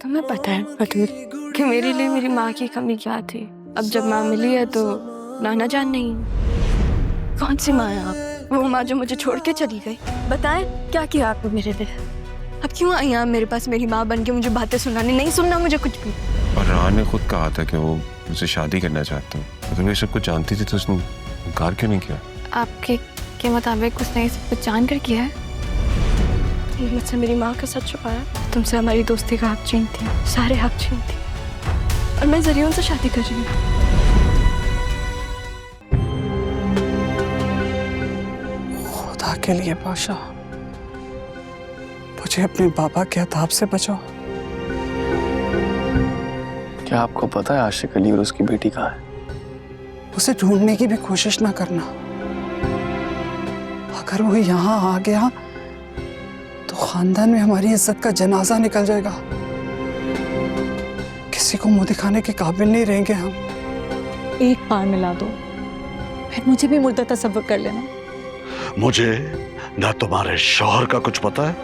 तुम्हें पता है बतूर कि मेरे लिए मेरी माँ की कमी क्या थी। अब जब माँ मिली है तो नाना जान नहीं है। कौन सी माँ है आप? वो माँ जो मुझे छोड़ के चली गई। बताएं क्या किया आपने मेरे लिए? अब क्यों आई आप मेरे पास मेरी माँ बन के मुझे बातें सुनाने? नहीं सुनना मुझे कुछ भी। और राह ने खुद कहा था कि वो मुझसे शादी करना चाहता हूँ। अगर मैं सब कुछ जानती थी तो उसने इनकार क्यों नहीं किया? आपके के मुताबिक उसने ये सब कुछ जान कर किया है। तुमने मुझसे मेरी माँ का सच छुपाया। तुमसे हमारी दोस्ती का हक छीनती, सारे हक छीनती, और मैं जरियों से शादी कर रही हूँ। खुदा के लिए पाशा, मुझे अपने बाबा के अताब से बचाओ। क्या आपको पता है आशिक अली और उसकी बेटी कहाँ है? उसे ढूंढने की भी कोशिश ना करना। अगर वो यहाँ आ गया तो खानदान में हमारी इज्जत का जनाजा निकल जाएगा। किसी को मुंह दिखाने के काबिल नहीं रहेंगे हम। एक बार मिला दो, फिर मुझे भी मुर्दा तसव्वुर कर लेना। मुझे ना तुम्हारे शौहर का कुछ पता है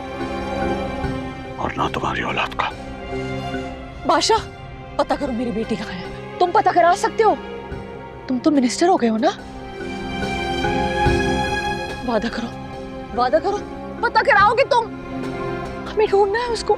और ना तुम्हारी औलाद का। बादशाह, पता करो मेरी बेटी कहाँ है। तुम पता करा सकते हो? तुम तो मिनिस्टर हो गए हो ना। वादा करो, वादा करो, पता कराओगे तुम। हमें ढूंढना है उसको।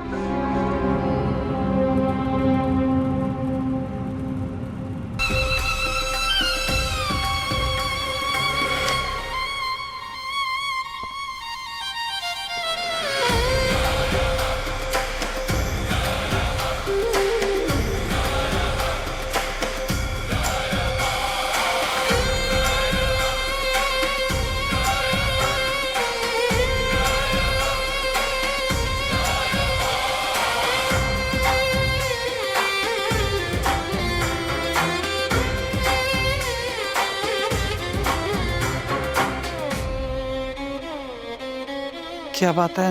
क्या बात है,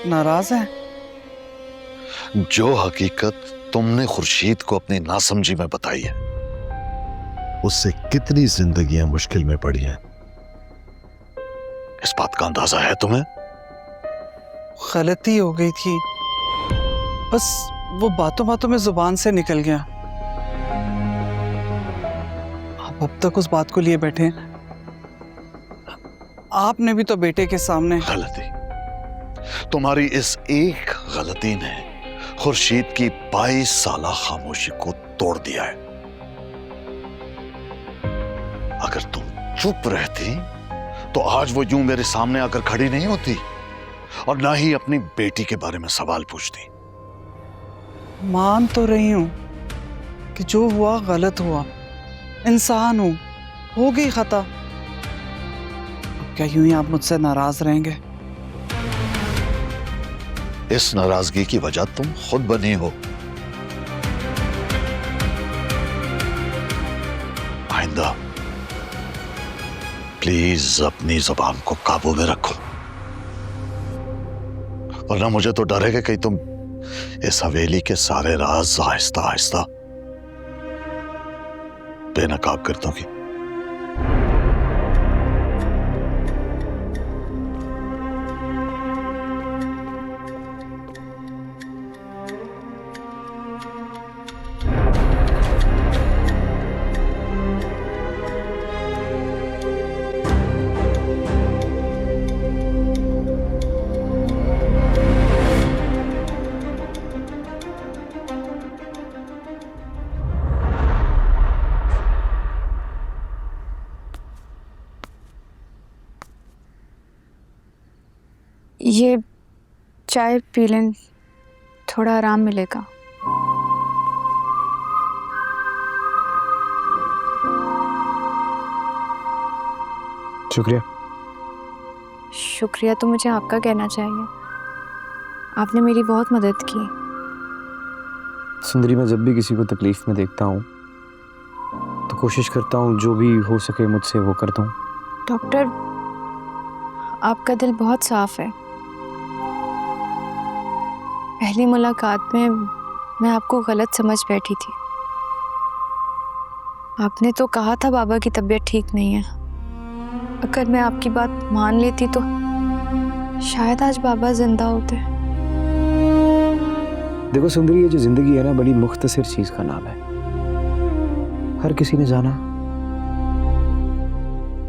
नाराज है? जो हकीकत तुमने खुर्शीद को अपनी नासमझी में बताई है, उससे कितनी जिंदगियां मुश्किल में पड़ी हैं, इस बात का अंदाजा है तुम्हें? गलती हो गई थी, बस वो बातों बातों में जुबान से निकल गया। आप अब तक उस बात को लिए बैठे हैं। आपने भी तो बेटे के सामने। गलती? तुम्हारी इस एक गलती ने खुर्शीद की 22 साला खामोशी को तोड़ दिया है। अगर तुम चुप रहती तो आज वो यूं मेरे सामने आकर खड़ी नहीं होती और ना ही अपनी बेटी के बारे में सवाल पूछती। मान तो रही हूं कि जो हुआ गलत हुआ, इंसान हूं, हो गई खता। अब क्या यूं ही आप मुझसे नाराज रहेंगे? इस नाराजगी की वजह तुम खुद बनी हो। आइंदा प्लीज अपनी जुबान को काबू में रखो, वरना मुझे तो डर है कि कहीं तुम इस हवेली के सारे राज आहिस्ता आहिस्ता बेनकाब कर दोगी। ये चाय पी लें, थोड़ा आराम मिलेगा। शुक्रिया। शुक्रिया तो मुझे आपका कहना चाहिए। आपने मेरी बहुत मदद की। सुंदरी, मैं जब भी किसी को तकलीफ में देखता हूँ तो कोशिश करता हूँ जो भी हो सके मुझसे वो करता हूँ। डॉक्टर, आपका दिल बहुत साफ है। पहली मुलाकात में मैं आपको गलत समझ बैठी थी। आपने तो कहा था बाबा की तबीयत ठीक नहीं है। अगर मैं आपकी बात मान लेती तो शायद आज बाबा जिंदा होते। देखो सुंदरी, ये जो जिंदगी है ना, बड़ी मुख्तसर चीज का नाम है। हर किसी ने जाना,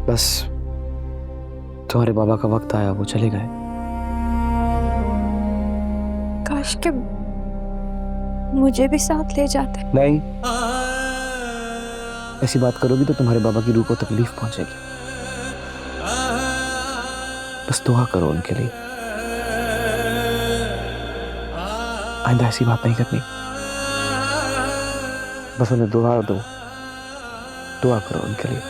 बस तुम्हारे बाबा का वक्त आया, वो चले गए। काश के मुझे भी साथ ले जाते। नहीं, ऐसी बात करोगी तो तुम्हारे बाबा की रूह को तकलीफ पहुंचेगी। बस दुआ करो उनके लिए, आइंदा ऐसी बात नहीं करनी। बस उन्हें दुआ दो, दुआ करो उनके लिए।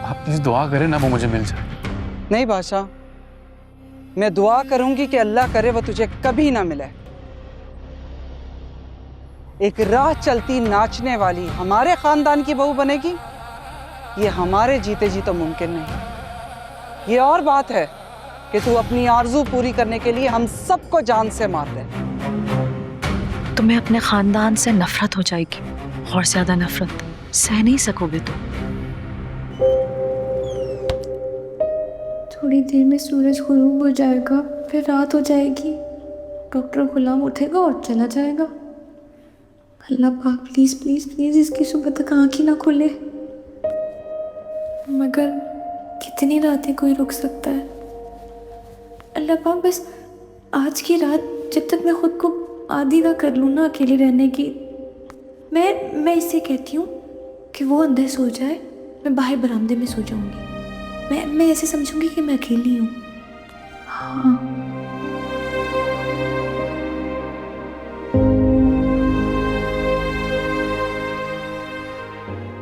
आप प्लीज दुआ करें ना वो मुझे मिल जाए। नहीं बादशाह, मैं दुआ करूंगी कि अल्लाह करे वो तुझे कभी ना मिले। एक राह चलती नाचने वाली हमारे खानदान की बहू बनेगी, ये हमारे जीते जी तो मुमकिन नहीं। ये और बात है कि तू अपनी आरजू पूरी करने के लिए हम सबको जान से मार दे। तुम्हें अपने खानदान से नफरत हो जाएगी, और ज्यादा नफरत सह नहीं सकोगे तुम। थोड़ी देर में सूरज गुरूब हो जाएगा, फिर रात हो जाएगी, डॉक्टर गुलाम उठेगा और चला जाएगा। अल्लाह पाक प्लीज प्लीज प्लीज इसकी सुबह तक आँख ही ना खुले। मगर कितनी रातें कोई रुक सकता है? अल्लाह पाक बस आज की रात जब तक मैं खुद को आदी ना कर लूँ ना अकेली रहने की, मैं इससे कहती हूँ कि वो अंदर सो जाए, मैं बाहर बरामदे में सो जाऊँगी। मैं ऐसे समझूंगी कि मैं अकेली हूँ। हाँ।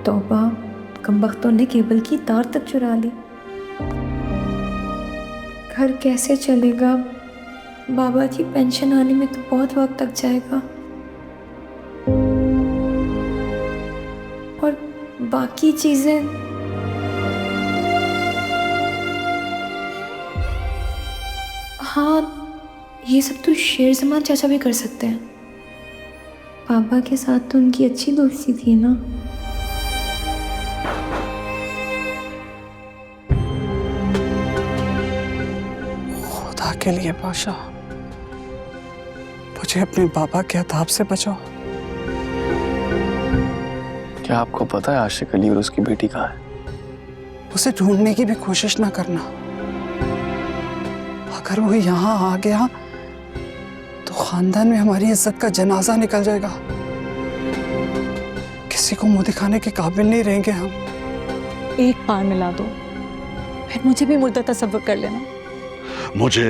तौबा, कमबख्तों ने केबल की तार तक चुरा ली। घर कैसे चलेगा? बाबा की पेंशन आने में तो बहुत वक्त लग जाएगा, और बाकी चीजें हाँ, ये सब तो शेर जमान चाचा भी कर सकते हैं। पापा के साथ तो उनकी अच्छी दोस्ती थी ना। खुदा के लिए बादशाह, मुझे अपने बाबा के अताब से बचाओ। क्या आपको पता है आशिक अली और उसकी बेटी कहाँ है? उसे ढूंढने की भी कोशिश ना करना। अगर वो यहाँ आ गया तो खानदान में हमारी इज्जत का जनाजा निकल जाएगा। किसी को मुंह दिखाने के काबिल नहीं रहेंगे हम। एक बार मिला दो, फिर मुझे भी मुर्दा तसव्वुर कर लेना। मुझे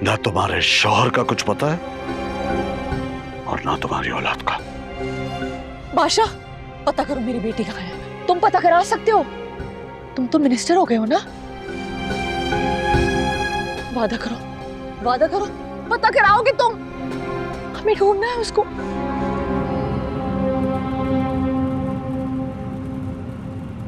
ना तुम्हारे शौहर का कुछ पता है और ना तुम्हारी औलाद का। बादशाह, पता करो मेरी बेटी कहाँ है। तुम पता करा सकते हो? तुम तो मिनिस्टर हो गए हो ना? वादा करो, वादा करो, पता कराओगे तुम? हमें ढूंढना है उसको।